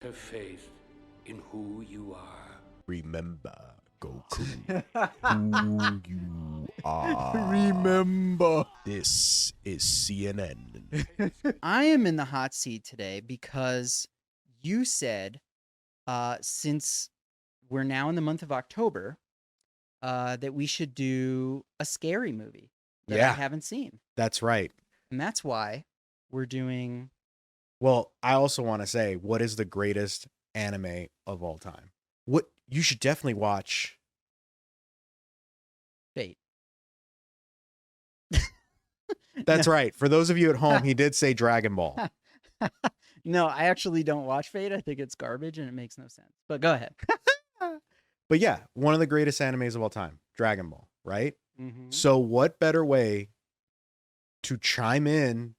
Have faith in who you are. Remember, Goku, who you are. Remember. This is CNN. I am in the hot seat today because you said, since we're now in the month of October, that we should do a scary movie that I Yeah. haven't seen. That's right. And that's why we're doing Well, I also want to say, what is the greatest anime of all time? What you should definitely watch. Fate. That's right. For those of you at home, he did say Dragon Ball. No, I actually don't watch Fate. I think it's garbage and it makes no sense. But go ahead. But yeah, one of the greatest animes of all time, Dragon Ball, right? Mhm. So what better way to chime in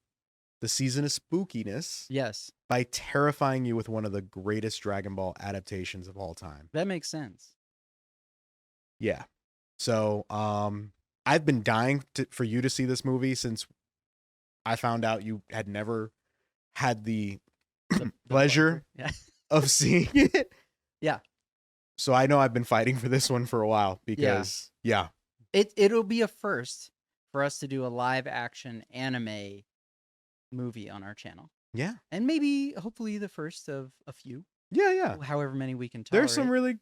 the season of spookiness Yes, by terrifying you with one of the greatest Dragon Ball adaptations of all time? that makes sense. Yeah. So, I've been dying for you to see this movie since I found out you had never had the The pleasure Yeah. of seeing it. Yeah. So I know I've been fighting for this one for a while because, yeah. It'll be a first for us to do a live action anime movie on our channel. Yeah. And maybe hopefully the first of a few. Yeah, yeah. However many we can tolerate.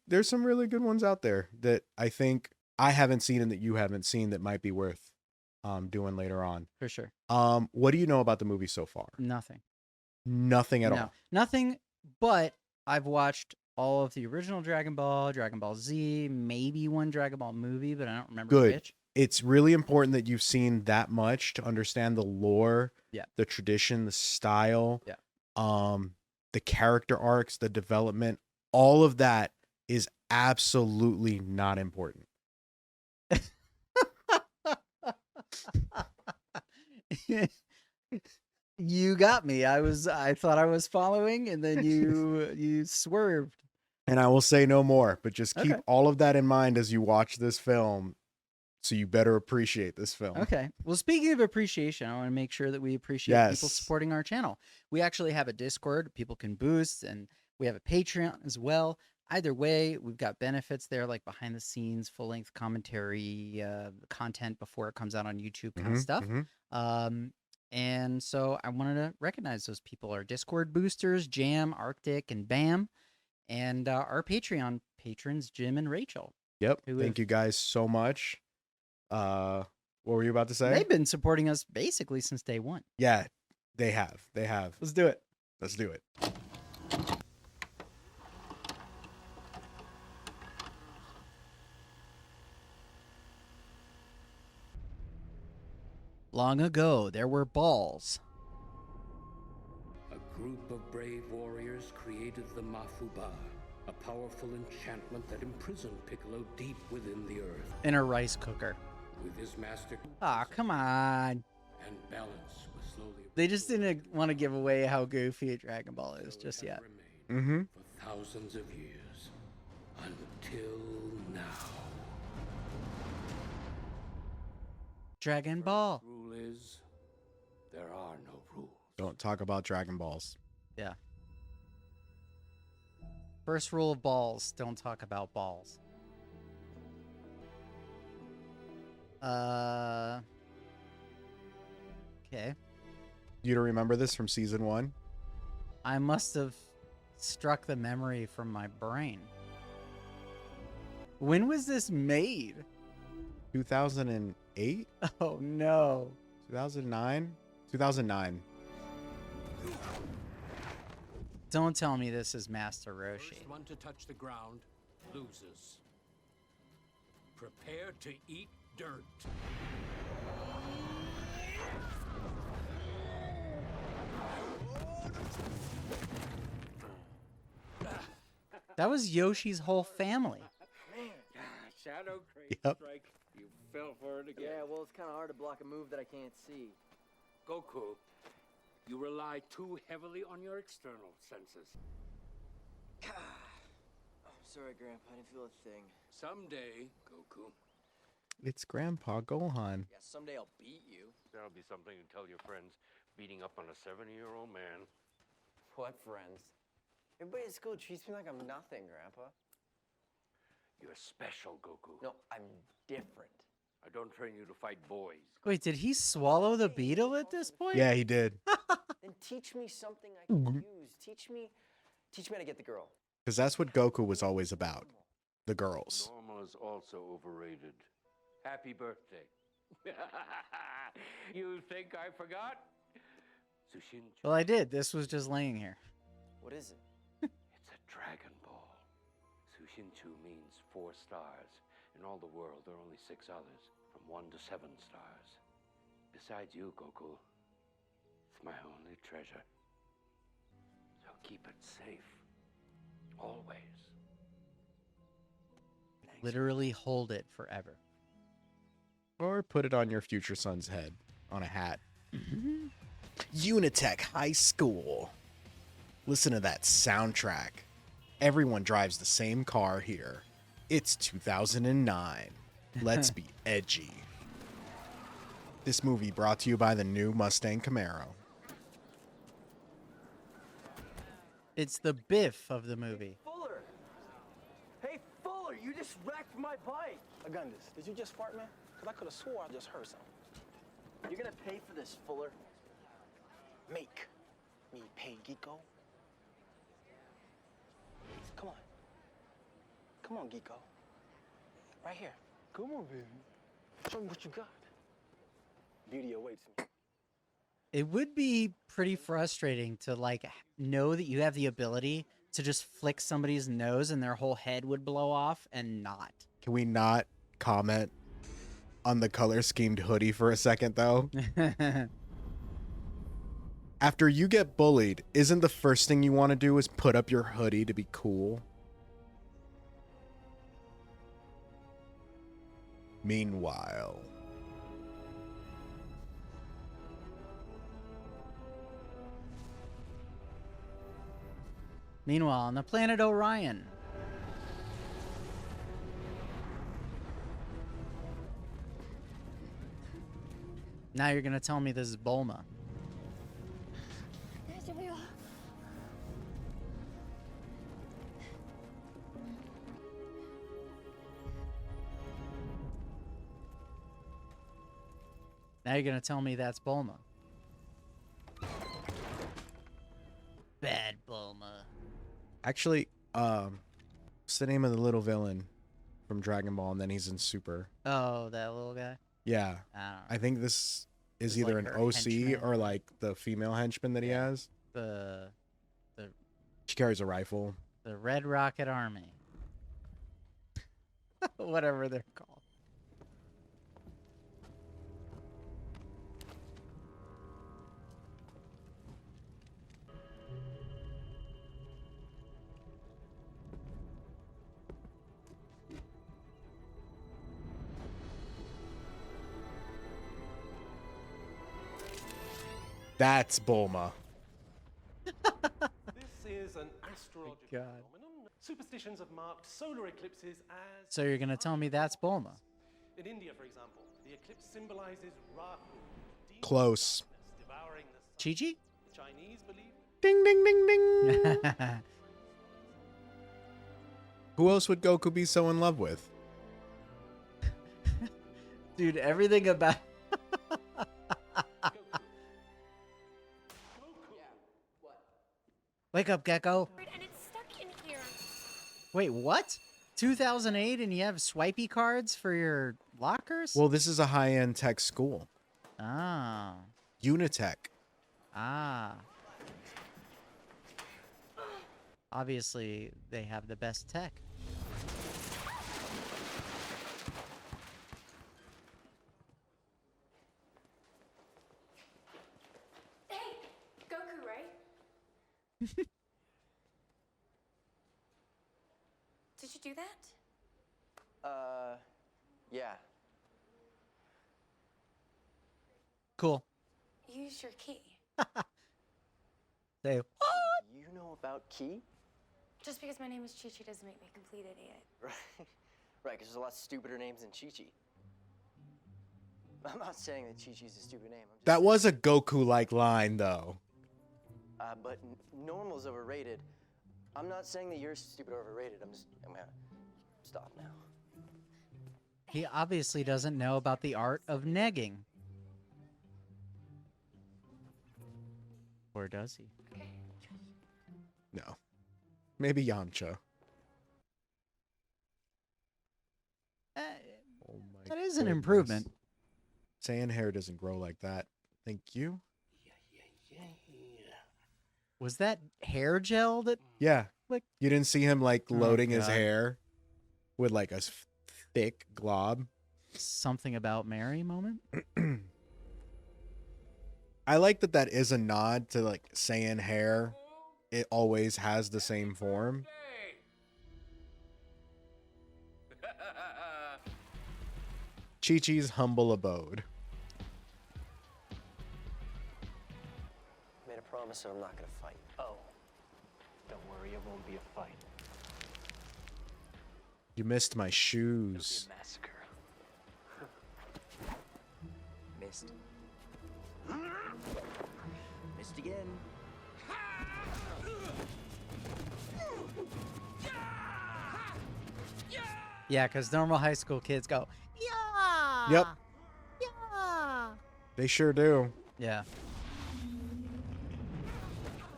There's some really good ones out there that I think I haven't seen and that you haven't seen that might be worth doing later on. For sure. What do you know about the movie so far? Nothing. Nothing at all. Nothing, but I've watched all of the original Dragon Ball Z, maybe one Dragon Ball movie, but I don't remember Good. which. It's really important that you've seen that much to understand the lore, the tradition, the style, the character arcs, the development. All of that is absolutely not important. You got me. I thought I was following, and then you swerved. And I will say no more, but just keep Okay. all of that in mind as you watch this film. So you better appreciate this film. Okay. Well, speaking of appreciation, I want to make sure that we appreciate people supporting our channel. We actually have a Discord people can boost, and we have a Patreon as well. Either way, we've got benefits there, like behind the scenes, full length commentary, content before it comes out on YouTube, kind of stuff. And so I wanted to recognize those people: our Discord boosters, Jam, Arctic, and Bam, and our Patreon patrons, Jim and Rachel. Yep. Thank you guys so much. What were you about to say? They've been supporting us basically since day one. Yeah, they have. They have. Let's do it. Let's do it. Long ago, there were balls. A group of brave warriors created the Mafuba, a powerful enchantment that imprisoned Piccolo deep within the earth. In a rice cooker. With his master... Ah, come on. And balance was slowly... They just didn't want to give away how goofy Dragon Ball is just yet. For thousands of years. Until now. Dragon Ball. Rule is, there are no rules. Don't talk about Dragon Balls. Yeah. First rule of balls, don't talk about balls. Okay. You don't remember this from season 1? I must have struck the memory from my brain. When was this made? 2008? Oh no. 2009? 2009. Don't tell me this is Master Roshi. First one to touch the ground loses. Prepare to eat dirt. That was Yoshi's whole family. Shadow Crane Yep. Strike. You fell for it again. Yeah, well, it's kind of hard to block a move that I can't see. Goku, you rely too heavily on your external senses. I'm sorry, Grandpa. I didn't feel a thing. Someday, Goku, It's Grandpa Gohan. Yeah, someday I'll beat you. that'll be something to tell your friends beating up on a 70-year-old man. What friends? Everybody at school treats me like I'm nothing, Grandpa. You're special, Goku. No, I'm different. I don't train you to fight boys. Wait, did he swallow the beetle at this point? Yeah, he did. Then teach me something I can use. Teach me how to get the girl. Because that's what Goku was always about. The girls. Normal is also overrated. Happy birthday. You think I forgot? Sushin. Well, I did. This was just laying here. What is it? It's a Dragon Ball. Sushinchu means 4 stars. In all the world, there are only 6 others, from 1 to 7 stars. Besides you, Goku, it's my only treasure. So keep it safe. Always. Literally hold it forever. Or put it on your future son's head on a hat. Unitech High School. Listen to that soundtrack. Everyone drives the same car here. It's 2009. Let's be edgy. This movie brought to you by the new Mustang Camaro. It's the Biff of the movie. Fuller! Hey, Fuller, you just wrecked my bike! Agundis, did you just fart, man? Because I could have swore I just heard something. You're gonna pay for this, Fuller. Make me pay, Geeko. Come on. Come on, Geeko. Right here. Come on, baby. Show me what you got. Beauty awaits me. It would be pretty frustrating to like know that you have the ability to just flick somebody's nose and their whole head would blow off and not. Can we not comment on the color schemed hoodie for a second, though? After you get bullied, isn't the first thing you want to do is put up your hoodie to be cool? Meanwhile... Meanwhile, on the planet Orion. Now you're gonna tell me this is Bulma. Now you're gonna tell me that's Bulma. Bad Bulma. Actually, what's the name of the little villain from Dragon Ball and then he's in Super? Oh, that little guy? Yeah. I don't know. I think this is It's either like an her OC henchman. or like the female henchman that he has. The She carries a rifle. Red Rocket Army. Whatever they're called. That's Bulma. This is an astrological God. phenomenon. Superstitions have marked solar eclipses as... So you're gonna tell me that's Bulma? In India, for example, the eclipse symbolizes Rahu, deep Close. darkness devouring the sun. Chi-Chi? The Chinese believe Ding, ding, ding, ding. Who else would Goku be so in love with? Dude, everything about Wake up, Gecko. And it's stuck in here. Wait, what? 2008 and you have swipey cards for your lockers? Well, this is a high-end tech school. Ah. Unitech. Ah. Obviously, they have the best tech. Hey, Goku, right? Did you do that? Yeah. Cool. Use your key. Say, You know about Ki? Just because my name is Chi-Chi doesn't make me a complete idiot. Right. Right, because there's a lot stupider names than Chi-Chi. I'm not saying that Chi-Chi's a stupid name. I'm just That was a Goku-like line, though. but normal's overrated. I'm not saying that you're stupid or overrated. I'm gonna stop now. He obviously doesn't know about the art of negging. Or does he? No. Maybe Yamcha. Uh, Oh my that is an goodness. improvement. Saiyan hair doesn't grow like that. Thank you. Was that hair gel that Yeah. like You didn't see him like Oh, loading his God. hair with like a thick glob. something about Mary moment? I like that that is a nod to like Saiyan hair. It always has the same form. Chi-Chi's humble abode. I made a promise that I'm not gonna fight. Oh, don't worry, it won't be a fight. You missed my It'll shoes. be a massacre. Missed. Missed again. Yeah, because normal high school kids go, yeah. Yep. Yeah. They sure do. Yeah.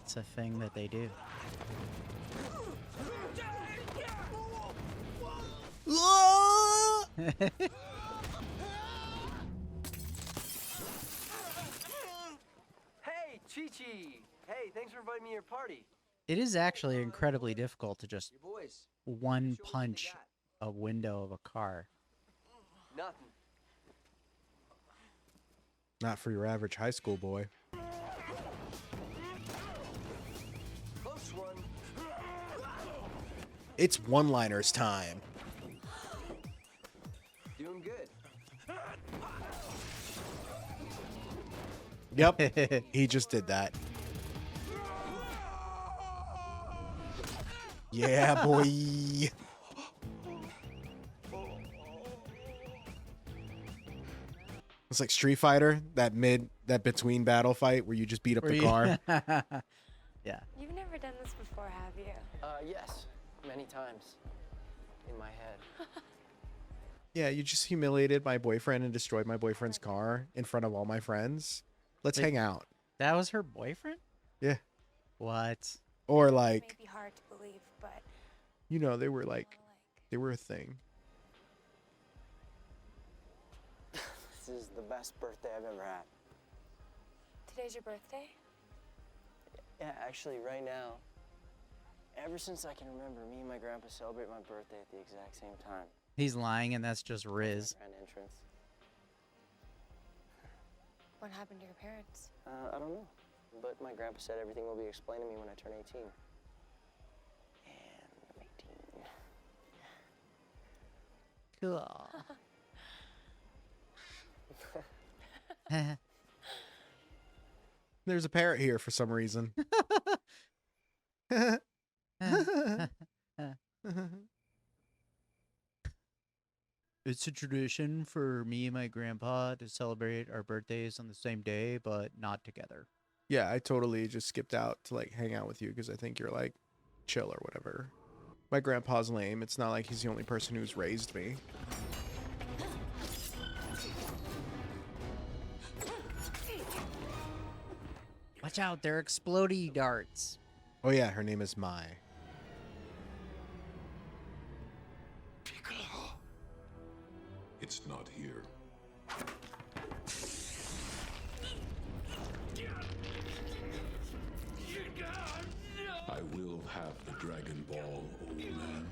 It's a thing that they do. Hey, Chi-Chi! Hey, thanks for inviting me to your party. It is actually incredibly difficult to just Your boys. one Show us what you punch got. a window of a car. Nothing. Not for your average high school boy. Close one. It's one-liners time. Doing good. Yep. He just did that. Yeah, boy. It's like Street Fighter, that between battle fight where you just beat up the car. Yeah. You've never done this before, have you? Yes. Many times. In my head. Yeah, you just humiliated my boyfriend and destroyed my boyfriend's car in front of all my friends. Let's Wait. hang out. That was her boyfriend? Yeah. What? Or It may like, be hard to believe, but you know, they were more like, they were a thing. This is the best birthday I've ever had. Today's your birthday? Yeah, actually, right now, ever since I can remember, me and my grandpa celebrate my birthday at the exact same time. He's lying and that's just Riz. Grand entrance. What happened to your parents? I don't know. But my grandpa said everything will be explained to me when I turn 18. And I'm 18. Cool. There's a parrot here for some reason. It's a tradition for me and my grandpa to celebrate our birthdays on the same day, but not together. Yeah, I totally just skipped out to like hang out with you because I think you're like chill or whatever. My grandpa's lame. It's not like he's the only person who's raised me. Watch out, they're explodey darts. Oh yeah, her name is Mai. It's not here. I will have the Dragon Ball, old man.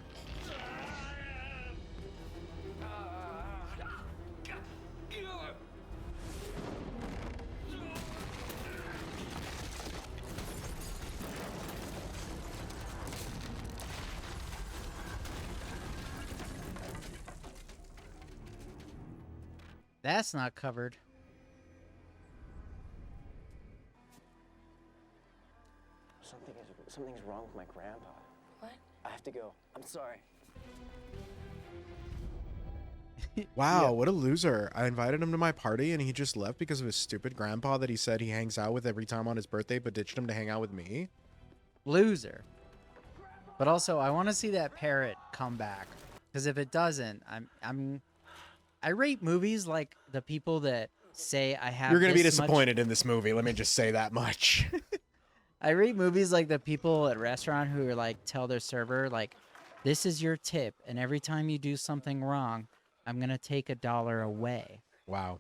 That's not covered. Something's wrong with my grandpa. What? I have to go. I'm sorry. Wow, Yeah. what a loser. I invited him to my party and he just left because of his stupid grandpa that he said he hangs out with every time on his birthday but ditched him to hang out with me. Loser. But also, I want to see that parrot come back, because if it doesn't, I rate movies like the people that say I have. You're gonna be disappointed in this movie. Let me just say that much. I rate movies like the people at restaurant who are like tell their server like, this is your tip, and every time you do something wrong, I'm gonna take $1 away. Wow.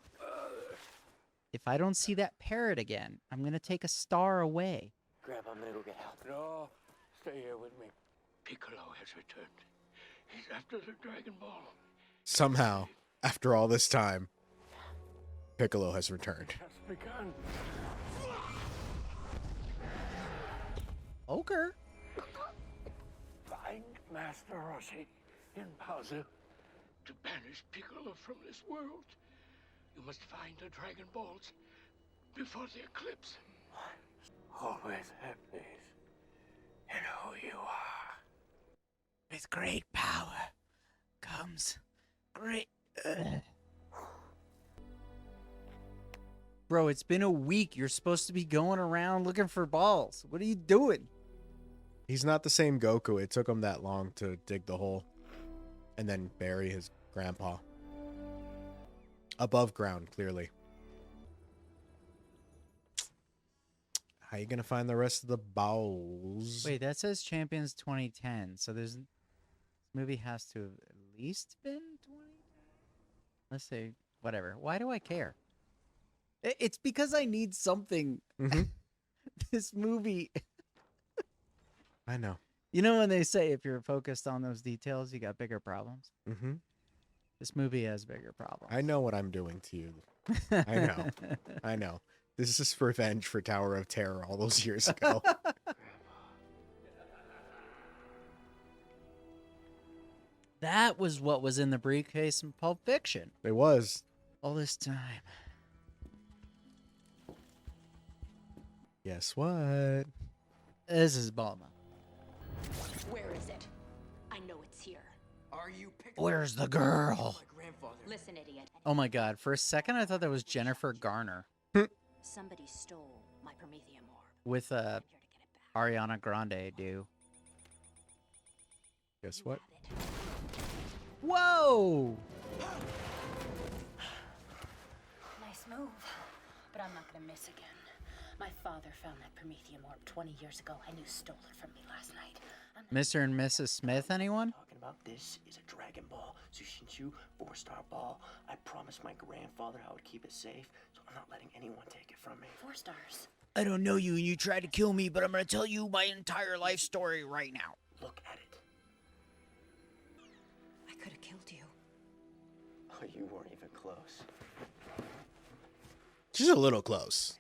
If I don't see that parrot again, I'm gonna take a star away. Grandpa, I'm gonna go get help. No, stay here with me. Piccolo has returned. He's after the Dragon Ball. Somehow, after all this time, Piccolo has returned. Has begun. Okay. Find Master Roshi in Pausa to banish Piccolo from this world. You must find the Dragon Balls before the eclipse. Always have these in who you are. With great power comes great... Bro, it's been a week. You're supposed to be going around looking for balls. What are you doing? He's not the same Goku. It took him that long to dig the hole and then bury his grandpa. Above ground, clearly. How you gonna find the rest of the balls? Wait, that says Champions 2010. So this movie has to have at least been 2010? Let's say, whatever. Why do I care? It's because I need something. This movie... I know. You know when they say if you're focused on those details, you got bigger problems? Mm-hmm. This movie has bigger problems. I know what I'm doing to you. I know. I know. This is revenge for Tower of Terror all those years ago. That was what was in the briefcase in Pulp Fiction. It was. All this time. Guess what? This is Bulma. Where is it? I know it's here. Are you Where's the girl? my grandfather? Listen, idiot. Oh my god, for a second I thought that was Jennifer Garner Somebody stole my Prometheum orb. with I'm here to get it back. Ariana Grande do. Guess what? Whoa! Nice move, but I'm not gonna miss again. My father found that Prometheum orb 20 years ago, and you stole it from me last night. Mr. and Mrs. Smith, anyone? Talking about this is a Dragon Ball Sushinshu 4-star ball. I promised my grandfather I would keep it safe, so I'm not letting anyone take it from me. 4 stars. I don't know you and you tried to kill me, but I'm gonna tell you my entire life story right now. Look at it. I could have killed you. Oh, you weren't even close. She's a little close.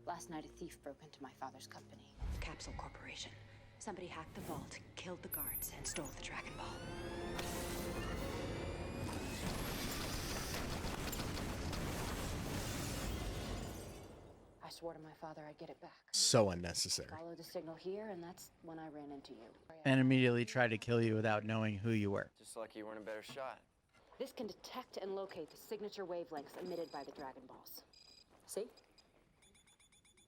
Last night, a thief broke into my father's company, Capsule Corporation. Somebody hacked the vault, killed the guards, and stole the Dragon Ball. I swore to my father I'd get it back. So unnecessary. Followed the signal here, and that's when I ran into you. And immediately tried to kill you without knowing who you were. Just lucky you weren't a better shot. This can detect and locate the signature wavelengths emitted by the Dragon Balls. See?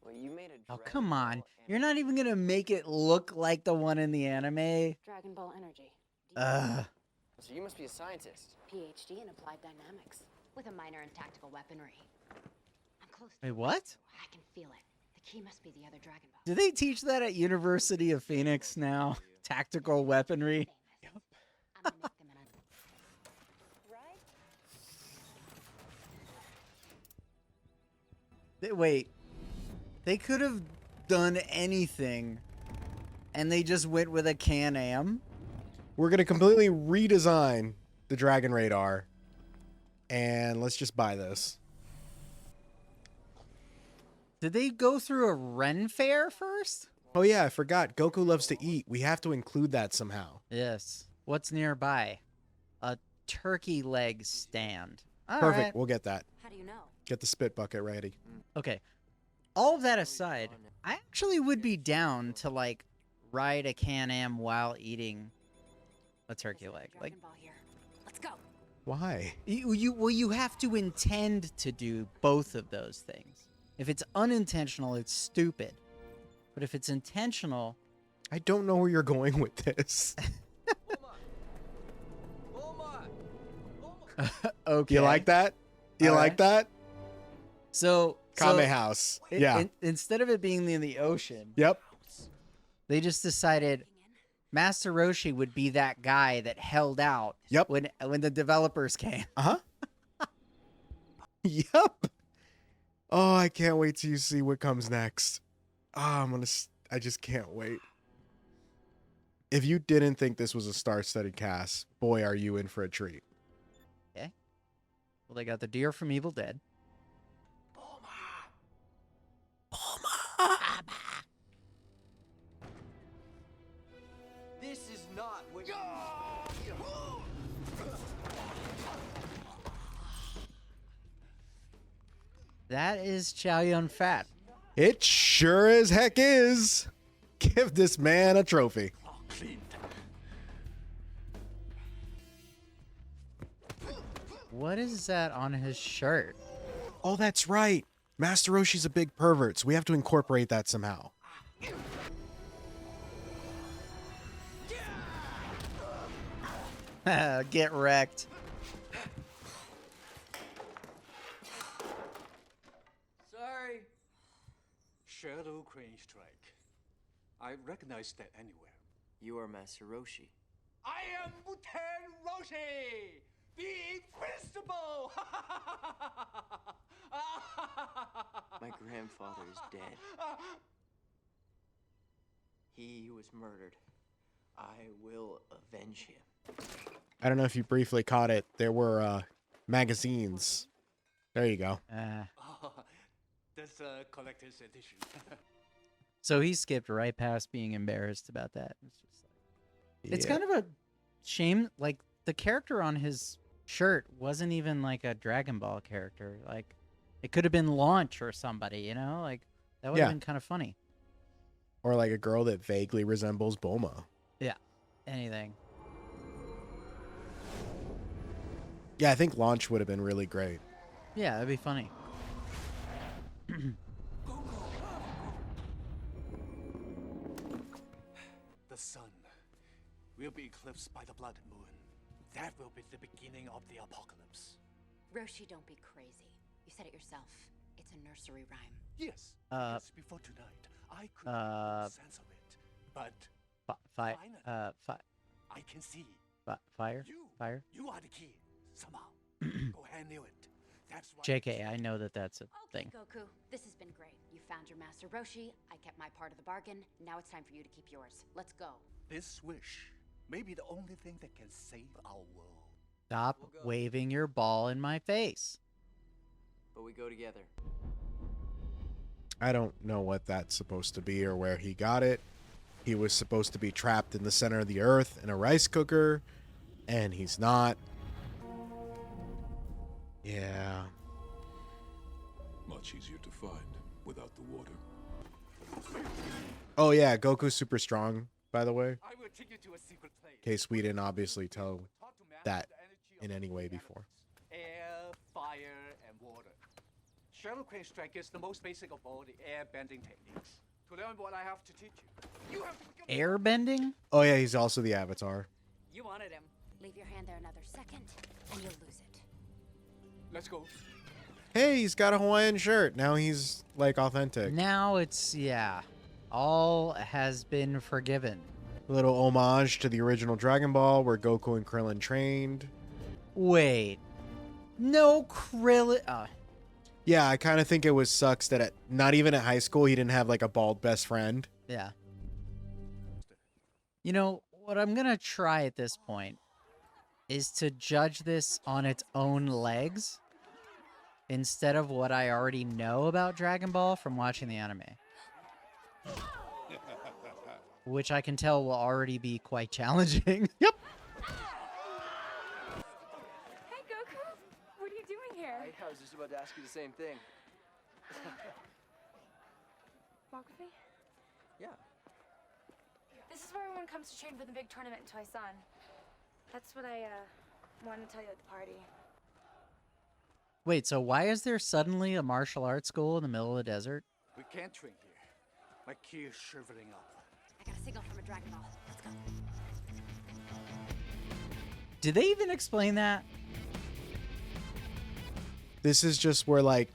Well, you made a Oh, Dragon come on. Ball You're not even gonna make it look like the one in the anime. Dragon Ball Energy. So you must be a scientist. PhD in applied dynamics. With a minor in tactical weaponry. I'm close. Wait, what? I can feel it. The key must be the other Dragon Ball. Do they teach that at University of Phoenix now? Tactical weaponry? I'm gonna make them an right? Wait. They could have done anything, and they just went with a Can-Am? We're going to completely redesign the Dragon Radar, and let's just buy this. Did they go through a Ren fair first? Oh yeah, I forgot. Goku loves to eat. We have to include that somehow. Yes. What's nearby? A turkey leg stand. All Perfect. right. We'll get that. How do you know? Get the spit bucket ready. Okay. All of that aside, I actually would be down to like ride a Can-Am while eating a turkey leg. Like, Dragon Ball here. Let's go. Why? you have to intend to do both of those things. If it's unintentional, it's stupid. But if it's intentional, I don't know where you're going with this. Okay. You like that? You All like right. that? So Kame House. Yeah. Instead of it being in the ocean, Yep. they just decided Master Roshi would be that guy that held out. Yep. When the developers came. Uh-huh. Yep. Oh, I can't wait till you see what comes next. I just can't wait. If you didn't think this was a star-studded cast, boy, are you in for a treat. Okay. Well, they got the deer from Evil Dead. This is not what you... That is Chow Yun Fat. It sure as heck is. Give this man a trophy. What is that on his shirt? Oh, that's right. Master Roshi's a big pervert, so we have to incorporate that somehow. Get wrecked. Sorry. Shadow Crane Strike. I recognize that anywhere. You are Master Roshi. I am Muten Roshi, the Invincible! My grandfather is dead. He was murdered. I will avenge him. I don't know if you briefly caught it. There were magazines. There you go. That's a collector's edition. So he skipped right past being embarrassed about that. It's just like, it's kind of a shame. Like, the character on his shirt wasn't even like a Dragon Ball character. Like, it could have been Launch or somebody, you know? Like, that would have been kind of funny. Or like a girl that vaguely resembles Bulma. Yeah. Anything. Yeah, I think Launch would have been really great. Yeah, that'd be funny. The sun will be eclipsed by the blood moon. That will be the beginning of the apocalypse. Roshi, don't be crazy. You said it yourself. It's a nursery rhyme. Yes. Yes, before tonight, I could make sense of it. But Fire. I can see. Fire. You are the key. Somehow. Gohan knew it. That's why. JK, I know that that's a thing. Goku, this has been great. You found your Master Roshi. I kept my part of the bargain. Now it's time for you to keep yours. Let's go. This wish may be the only thing that can save our world. Stop waving your ball in my face. But we go together. I don't know what that's supposed to be or where he got it. He was supposed to be trapped in the center of the earth in a rice cooker, and he's not. Yeah. Much easier to find without the water. Oh yeah, Goku's super strong, by the way. I will take you to a secret place. In case we didn't obviously tell that in any way before. Air, fire, and water. Shadow Crane Strike is the most basic of all the air bending techniques. To learn what I have to teach you, you have to become Air bending? Oh yeah, he's also the Avatar. You wanted him. Leave your hand there another second, and you'll lose it. Let's go. Hey, he's got a Hawaiian shirt. Now he's like authentic. Now it's, yeah. All has been forgiven. A little homage to the original Dragon Ball where Goku and Krillin trained. Wait. No Krillin. Yeah, I kind of think it was sucks that not even at high school he didn't have like a bald best friend. Yeah. You know, what I'm going to try at this point is to judge this on its own legs instead of what I already know about Dragon Ball from watching the anime. Which I can tell will already be quite challenging. Yep. Hey, Goku! What are you doing here? I was just about to ask you the same thing. Walk with me? Yeah. This is where everyone comes to train for the big tournament in Toisan. That's what I wanted to tell you at the party. Wait, so why is there suddenly a martial arts school in the middle of the desert? We can't train here. My key is shriveling up. I got a signal from a Dragon Ball. Let's go. Did they even explain that? This is just where like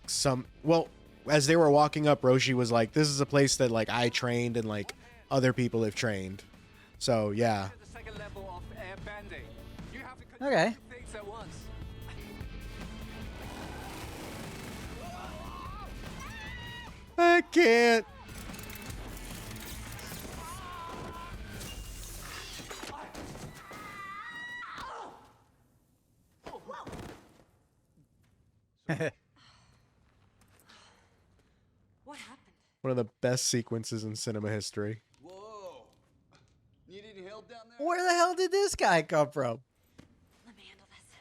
well, as they were walking up, Roshi was like, this is a place that like I trained and like other people have trained. So yeah. The second level of air bending. You have to Okay. two things at once. I can't. What happened? One of the best sequences in cinema history. Whoa. Need any help down there? Where the hell did this guy come from? Let me handle this.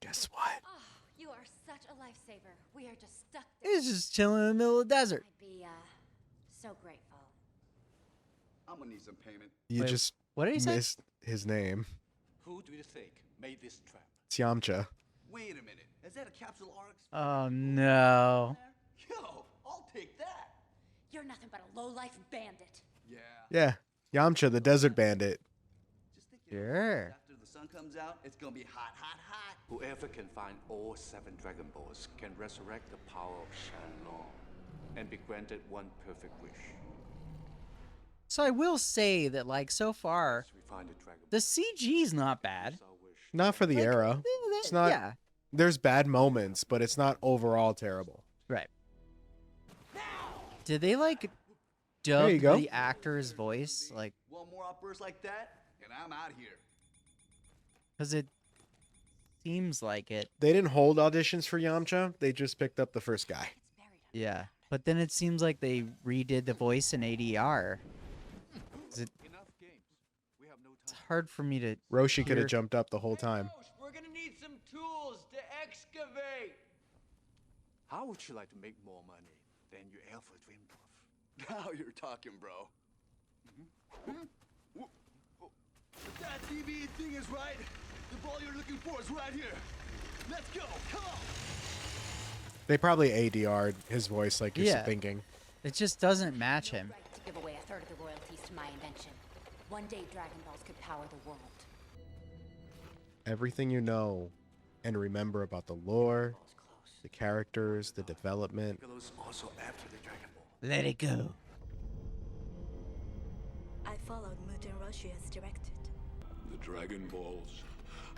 Guess what? Oh, you are such a lifesaver. We are just stuck there. He's just chilling in the middle of the desert. I'd be, so grateful. I'm gonna need some payment. You Wait, just what did he say? missed his name. Who do you think made this trap? It's Yamcha. Wait a minute. Is that a capsule arc? Oh no. Yo, I'll take that. You're nothing but a low-life bandit. Yeah. Yeah, Yamcha, the desert bandit. Just think Sure. after the sun comes out, it's gonna be hot, hot, hot. Whoever can find all 7 Dragon Balls can resurrect the power of Shannon and be granted one perfect wish. So I will say that like so far, We find a Dragon the CG's not bad. Ball wish. Not for the Like, era. It's not. Yeah. There's bad moments, but it's not overall terrible. Right. Did they like There dub you go. the actor's voice? Like, One more outburst like that, and I'm out here. because it seems like it. They didn't hold auditions for Yamcha. They just picked up the first guy. It's buried under Yeah. But then it seems like they redid the voice in ADR. It's Enough games. We have no time. hard for me to. Roshi could hear- have jumped up the whole time. We're gonna need some tools to excavate. How would you like to make more money than you ever dreamed of? Now you're talking, bro. If that TV thing is right, the ball you're looking for is right here. Let's go. Come on. They probably ADR'd his voice like you're Yeah. thinking. It just doesn't match him. right to give away a third of the royalties to my invention. One day Dragon Balls could power the world. Everything you know and remember about the lore, the characters, the development. Piccolo's also after the Dragon Ball. Let it go. I followed Muten Roshi as directed. The Dragon Balls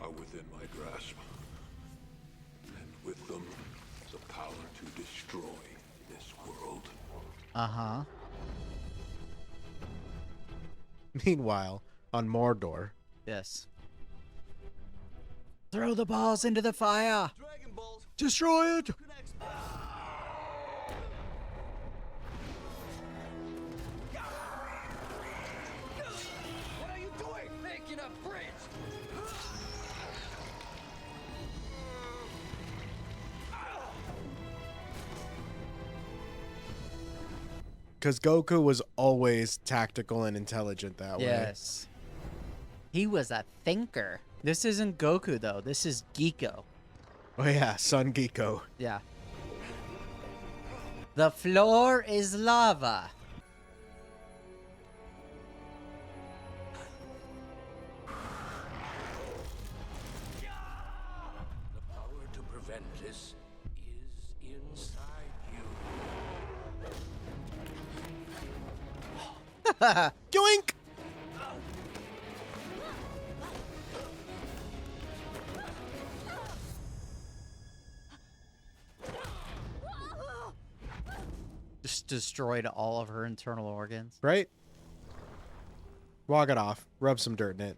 are within my grasp. And with them, the power to destroy this world. Uh-huh. Meanwhile, on Mordor, Yes. Throw the balls into the fire. Dragon Balls. destroy it. Connects. What are you doing? Making a bridge. Because Goku was always tactical and intelligent that way. Yes. He was a thinker. This isn't Goku, though. This is Giko. Oh yeah, Son Giko. Yeah. The floor is lava. The power to prevent this is inside you. Yoink! Just destroyed all of her internal organs. Right? Walk it off. Rub some dirt in it.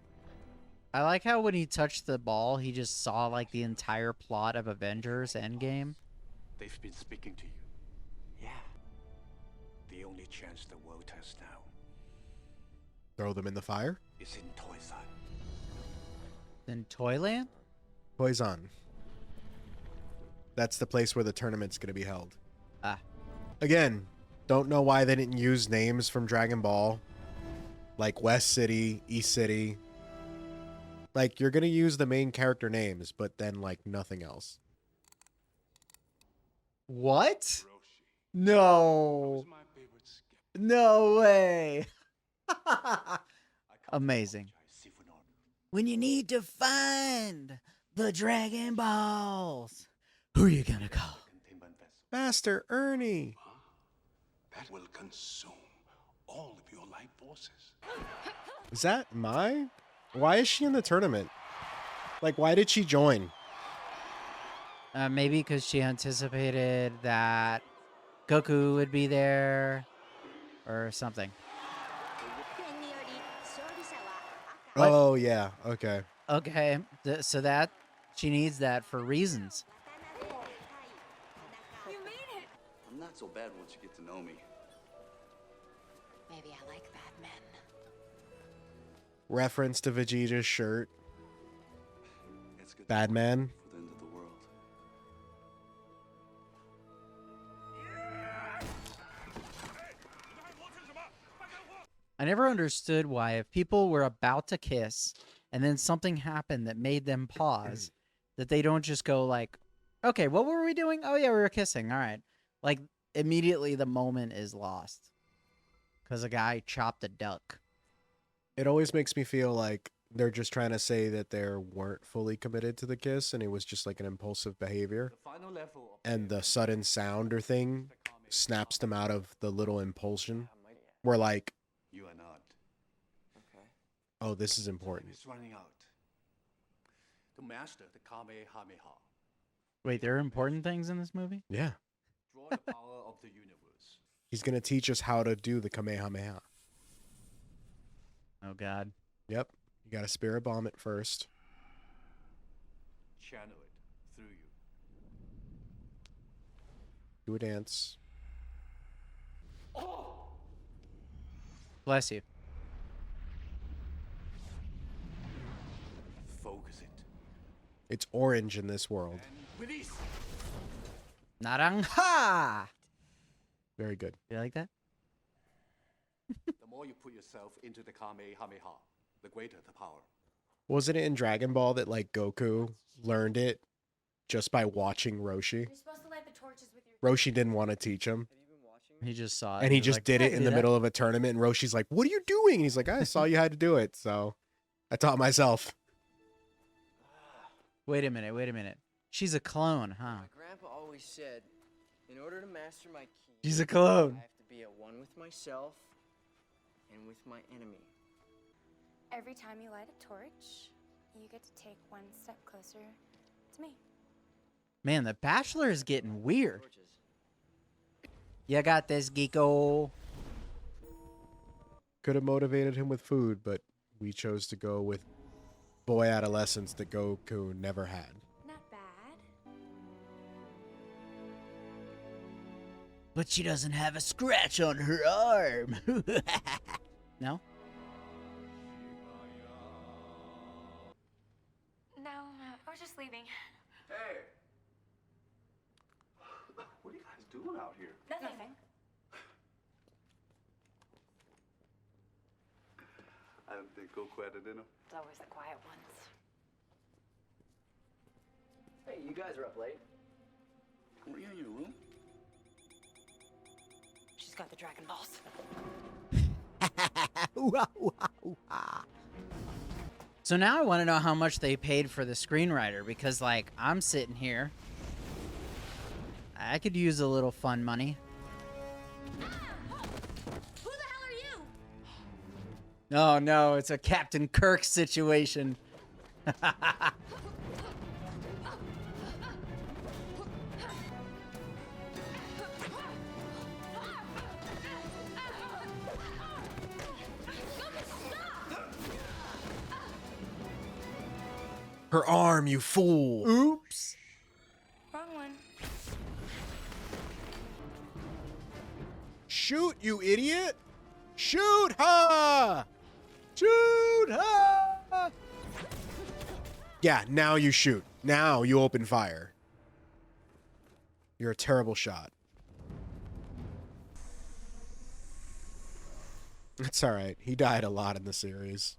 I like how when he touched the ball, he just saw like the entire plot of Avengers Endgame. They've been speaking to you. Yeah. The only chance the world has now Throw them in the fire. is in Toysan. In Toyland? Poison. That's the place where the tournament's going to be held. Ah. Again, don't know why they didn't use names from Dragon Ball. Like West City, East City. Like, you're going to use the main character names, but then, like, nothing else. What? No. No way. Amazing. When you need to find the Dragon Balls, who are you gonna call? Master Ernie. That will consume all of your life forces. Is that Mai? Why is she in the tournament? Like, why did she join? Maybe because she anticipated that Goku would be there or something. What? Oh, yeah. Okay. Okay, so that she needs that for reasons. You made it! I'm not so bad once you get to know me. Maybe I like bad men. Reference to Vegeta's shirt. Bad man. For the end of the world. I never understood why if people were about to kiss and then something happened that made them pause, that they don't just go like, okay, what were we doing? Oh yeah, we were kissing. All right. Like immediately the moment is lost because a guy chopped a duck. It always makes me feel like they're just trying to say that they weren't fully committed to the kiss and it was just like an impulsive behavior. And the sudden sound or thing snaps them out of the little impulsion. Where like, You are not. Okay. oh, this is important. It's running out. To master the Kamehameha. Wait, there are important things in this movie? Yeah. Draw the power of the universe. He's going to teach us how to do the Kamehameha. Oh, God. Yep. You got to spirit bomb it first. Channel it through you. Do a dance. Bless you. Focus it. It's orange in this world. Release! Naranja! Very good. You like that? The more you put yourself into the Kamehameha, the greater the power. Wasn't it in Dragon Ball that like Goku learned it just by watching Roshi? You're supposed to light the torches with your... Roshi didn't want to teach him. He just saw it. And he was just like, did "I it can in do the that." middle of a tournament. And Roshi's like, what are you doing? And he's like, I saw you had to do it. So I taught myself. Wait a minute. Wait a minute. She's a clone, huh? My grandpa always said, in order to master my ki, She's a clone. I have to be at one with myself and with my enemy. Every time you light a torch, you get to take one step closer to me. Man, the Bachelor is getting weird. You got this, Geeko. Could have motivated him with food, but we chose to go with boy adolescence that Goku never had. Not bad. But she doesn't have a scratch on her arm. No? No, I was just leaving. Hey! What are you guys doing out here? Nothing. I don't think Goku had it in him. It's always the quiet ones. Hey, you guys are up late. Were you in your room? She's got the Dragon Balls. So now I want to know how much they paid for the screenwriter because, like, I'm sitting here. I could use a little fun money. Who the hell are you? Oh, no, it's a Captain Kirk situation. Her arm, you fool. Oops. Wrong one. Shoot, you idiot. Shoot her. Shoot her. Yeah, now you shoot. Now you open fire. You're a terrible shot. It's all right. He died a lot in the series.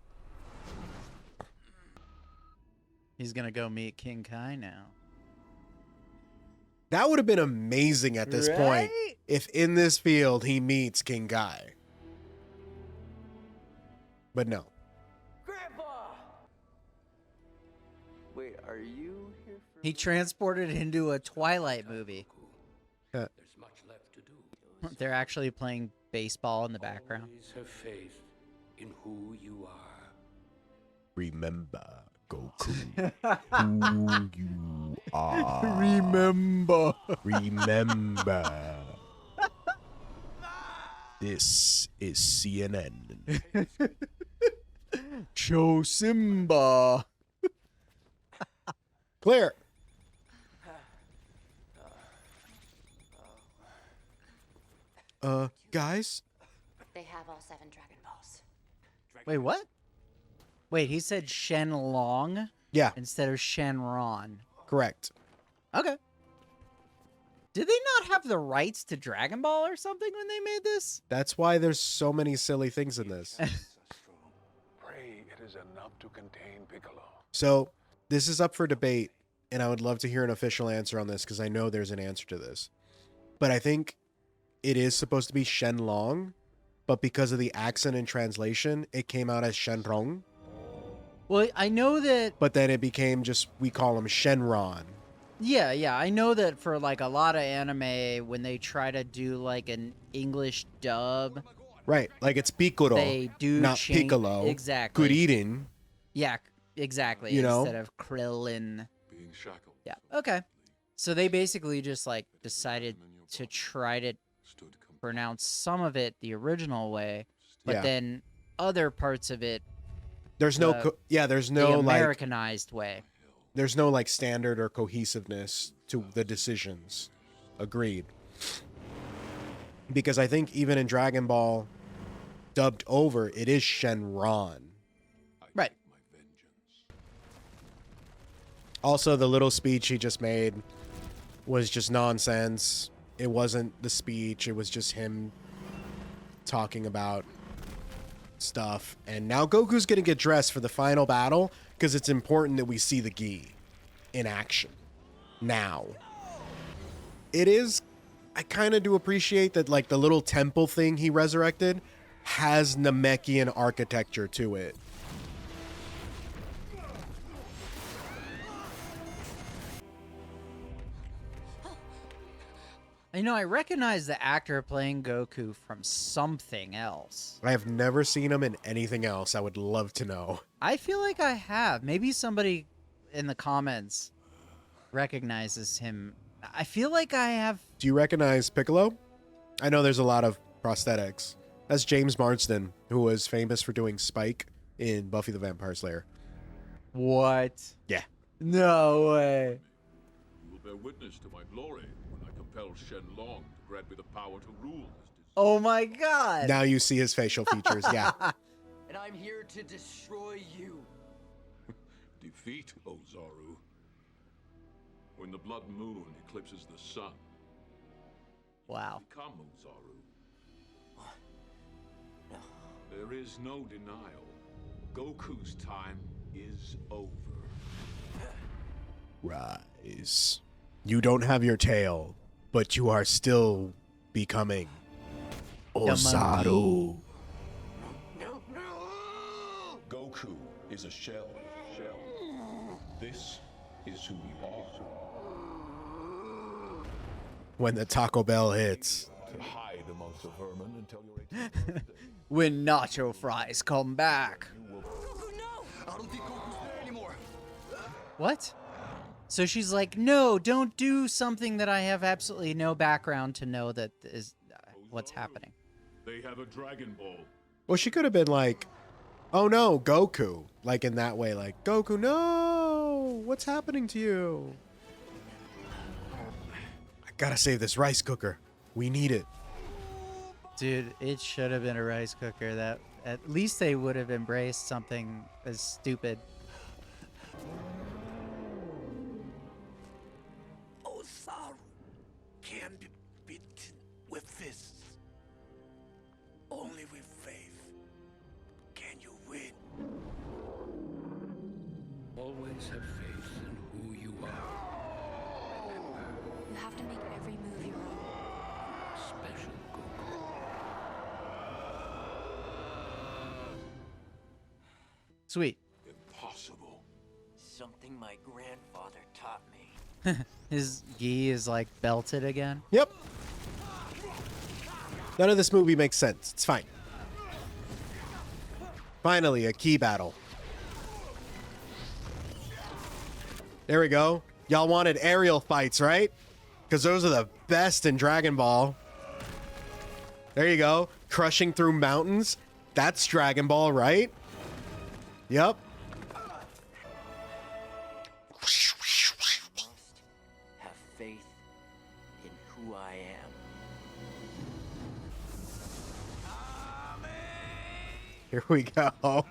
He's going to go meet King Kai now. That would have been amazing at this point if in this field he meets King Guy. But no. Grandpa! Wait, are you here for... He transported into a Twilight movie. There's much left to do. They're actually playing baseball in the background. Always have faith in who you are. Remember, Goku, who you are. Remember. Remember. This is CNN. Cho Simba. Clear. Guys? They have all 7 Dragon Balls. Wait, what? Wait, he said Shenlong? Yeah. Instead of Shenron. Correct. Okay. Did they not have the rights to Dragon Ball or something when they made this? That's why there's so many silly things in this. Pray it is enough to contain Piccolo. So, this is up for debate, and I would love to hear an official answer on this because I know there's an answer to this. But I think it is supposed to be Shenlong, but because of the accent and translation, it came out as Shenrong. Well, I know that... But then it became just, we call him Shenron. Yeah, I know that for like a lot of anime, when they try to do like an English dub... Right, like it's Piccolo, they do not change, Piccolo. Exactly. Good eating. Yeah, exactly. You know? Instead of Krillin. Being shackled. Yeah, okay. So they basically just like decided to try to pronounce some of it the original way, but Yeah. then other parts of it There's no, there's no the like Americanized way. There's no like standard or cohesiveness to the decisions. Agreed. Because I think even in Dragon Ball, dubbed over, it is Shenron. Right. Also, the little speech he just made was just nonsense. It wasn't the speech. It was just him talking about stuff. And now Goku's going to get dressed for the final battle because it's important that we see the gi in action now. It is, I kind of do appreciate that like the little temple thing he resurrected has Namekian architecture to it. You know, I recognize the actor playing Goku from something else. I have never seen him in anything else. I would love to know. I feel like I have. Maybe somebody in the comments recognizes him. I feel like I have. Do you recognize Piccolo? I know there's a lot of prosthetics. That's James Marsden, who was famous for doing Spike in Buffy the Vampire Slayer. What? Yeah. No way. You will bear witness to my glory when I compel Shenlong to grant me the power to rule this. Oh my god. Now you see his facial features, yeah. And I'm here to destroy you. Defeat, Ozaru. When the blood moon eclipses the sun. Wow. Become Ozaru. There is no denial. Goku's time is over. Rise. You don't have your tail, but you are still becoming Ozaru. Goku is a shell. This is who you are. When the Taco Bell hits. To hide amongst the vermin until your 18th birthday. When nacho fries come back. I don't think Goku's there anymore. What? So she's like, no, don't do something that I have absolutely no background to know that is what's happening. They have a Dragon Ball. Well, she could have been like, oh no, Goku. Like in that way, like, Goku, no! What's happening to you? I gotta save this rice cooker. We need it. Dude, it should have been a rice cooker. That at least they would have embraced something as stupid. Ozaru can be beaten with fists. Only with faith can you win. Always have faith in who you are. Remember, have to make every move your own. Special Goku. Sweet. Impossible. Something my grandfather taught me. His gi is like belted again. Yep. None of this movie makes sense. It's fine. Finally, a key battle. There we go. Y'all wanted aerial fights, right? Because those are the best in Dragon Ball. There you go. Crushing through mountains. That's Dragon Ball, right? Yep. Have faith in who I am. Here we go.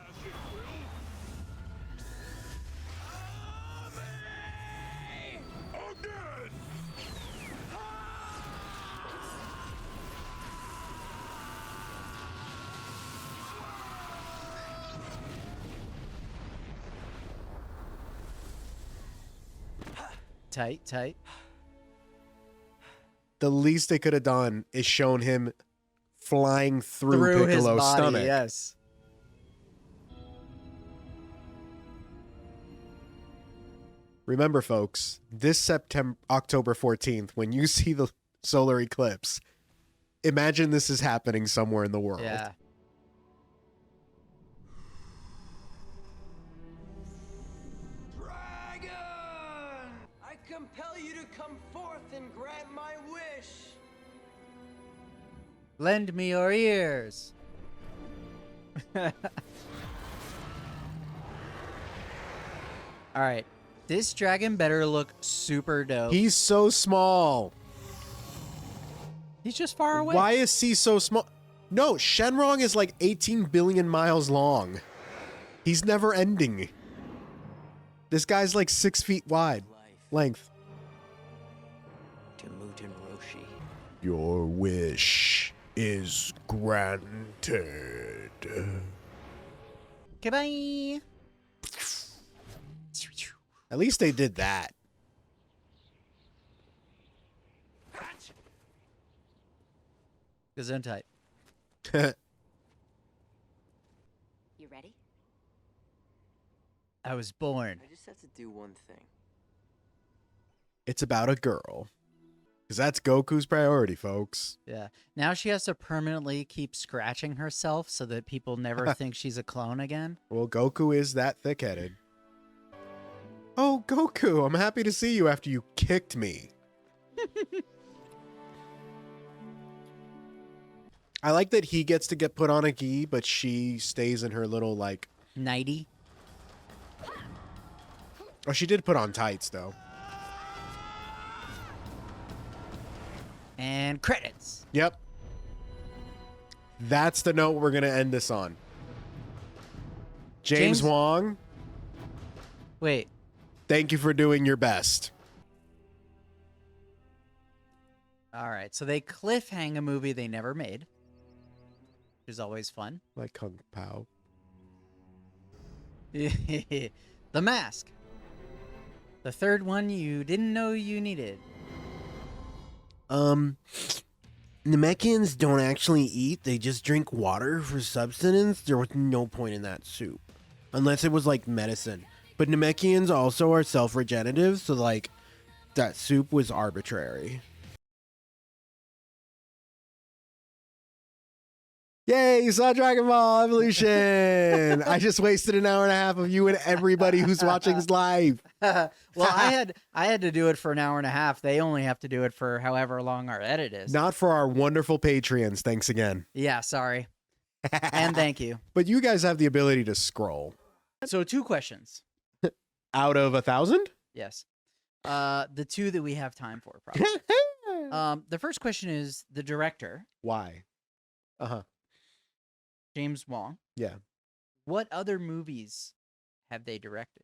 Tight, tight. The least they could have done is shown him flying through his Piccolo's body, stomach. yes. Remember, folks, this October 14th, when you see the solar eclipse, imagine this is happening somewhere in the world. Yeah. Dragon! I compel you to come forth and grant my wish. Lend me your ears. All right. This dragon better look super dope. He's so small. He's just far away. Why is he so small? No, Shenrong is like 18 billion miles long. He's never ending. This guy's like 6 feet wide. Length. To Muten Roshi. Your wish is granted. Goodbye. At least they did that. Gesundheit. You ready? I was born. I just have to do one thing. It's about a girl. Because that's Goku's priority, folks. Yeah. Now she has to permanently keep scratching herself so that people never think she's a clone again. Well, Goku is that thick-headed. Oh, Goku, I'm happy to see you after you kicked me. I like that he gets to get put on a gi, but she stays in her little, like... nightie. Oh, she did put on tights, though. And credits. Yep. That's the note we're going to end this on. James Wong. Wait. Thank you for doing your best. All right. So they cliffhang a movie they never made, which is always fun. Like Kung Pao. The Mask. The third one you didn't know you needed. Namekians don't actually eat. They just drink water for subsistence. There was no point in that soup. Unless it was like medicine. But Namekians also are self-regenerative, so like that soup was arbitrary. Yay, you saw Dragon Ball Evolution! I just wasted an hour and a half of you and everybody who's watching this live. Well, I had to do it for an hour and a half. They only have to do it for however long our edit is. Not for our wonderful Patreons. Thanks again. Yeah, sorry. And thank you. But you guys have the ability to scroll. So 2 questions. Out of 1,000? Yes. The 2 that we have time for, probably. The first question is the director. Why? Uh-huh. James Wong. Yeah. What other movies have they directed?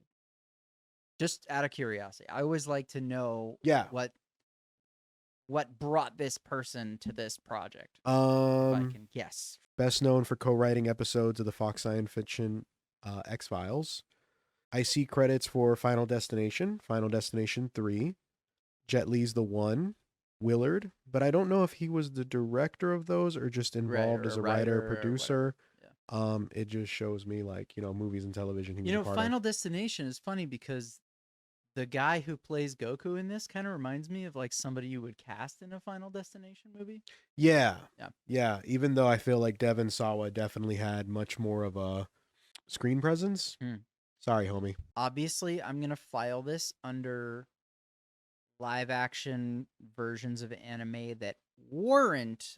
Just out of curiosity. I always like to know what brought this person to this project. If I can guess. Best known for co-writing episodes of the Fox Science Fiction X-Files. I see credits for Final Destination, Final Destination 3, Jet Li's the one, Willard, but I don't know if he was the director of those or just involved as a writer, producer. It just shows me like, movies and television. He was a part Final of. Destination is funny because the guy who plays Goku in this kind of reminds me of like somebody you would cast in a Final Destination movie. Yeah. Even though I feel like Devon Sawa definitely had much more of a screen presence. Sorry, homie. Obviously, I'm gonna file this under live action versions of anime that weren't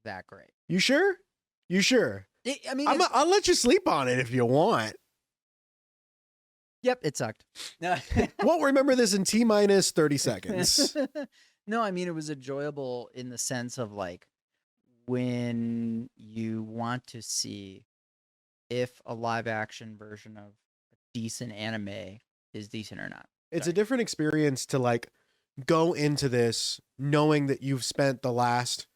that great. You sure? I mean, I'll let you sleep on it if you want. Yep, it sucked. Won't remember this in T-minus 30 seconds. No, I mean, it was enjoyable in the sense of like when you want to see if a live action version of a decent anime is decent or not. It's a different experience to like go into this knowing that you've spent the last,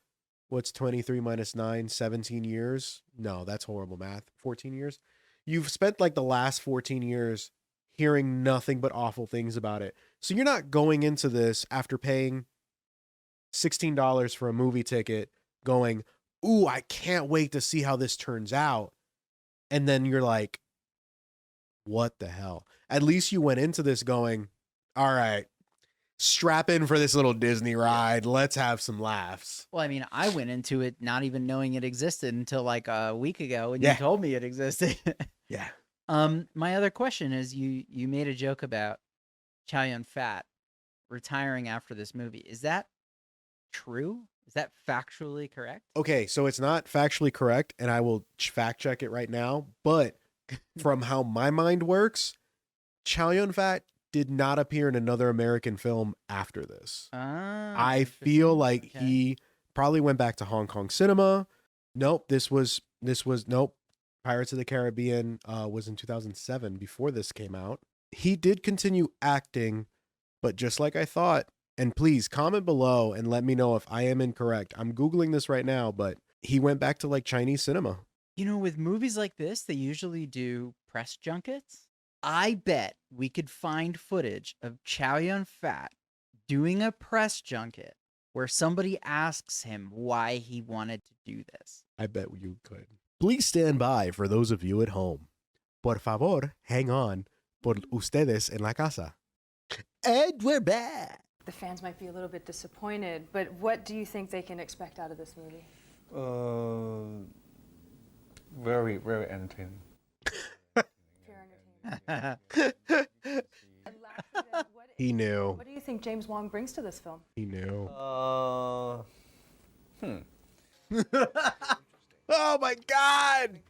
what's 23 minus 9, 17 years? No, that's horrible math. 14 years? You've spent like the last 14 years hearing nothing but awful things about it. So you're not going into this after paying $16 for a movie ticket going, ooh, I can't wait to see how this turns out. And then you're like, what the hell? At least you went into this going, all right, strap in for this little Disney ride. Let's have some laughs. Well, I mean, I went into it not even knowing it existed until like a week ago when you told me it existed. Yeah. My other question is you made a joke about Chow Yun-fat retiring after this movie. Is that true? Is that factually correct? Okay, so it's not factually correct, and I will fact check it right now. But from how my mind works, Chow Yun-fat did not appear in another American film after this. I feel like he probably went back to Hong Kong cinema. Nope, this was nope. Pirates of the Caribbean was in 2007 before this came out. He did continue acting, but just like I thought, and please comment below and let me know if I am incorrect. I'm Googling this right now, but he went back to like Chinese cinema. With movies like this, they usually do press junkets. I bet we could find footage of Chow Yun-fat doing a press junket where somebody asks him why he wanted to do this. I bet you could. Please stand by for those of you at home. Por favor, hang on por ustedes en la casa. And we're back. The fans might be a little bit disappointed, but what do you think they can expect out of this movie? Very, very entertaining. He knew. What do you think James Wong brings to this film? He knew. Oh my God!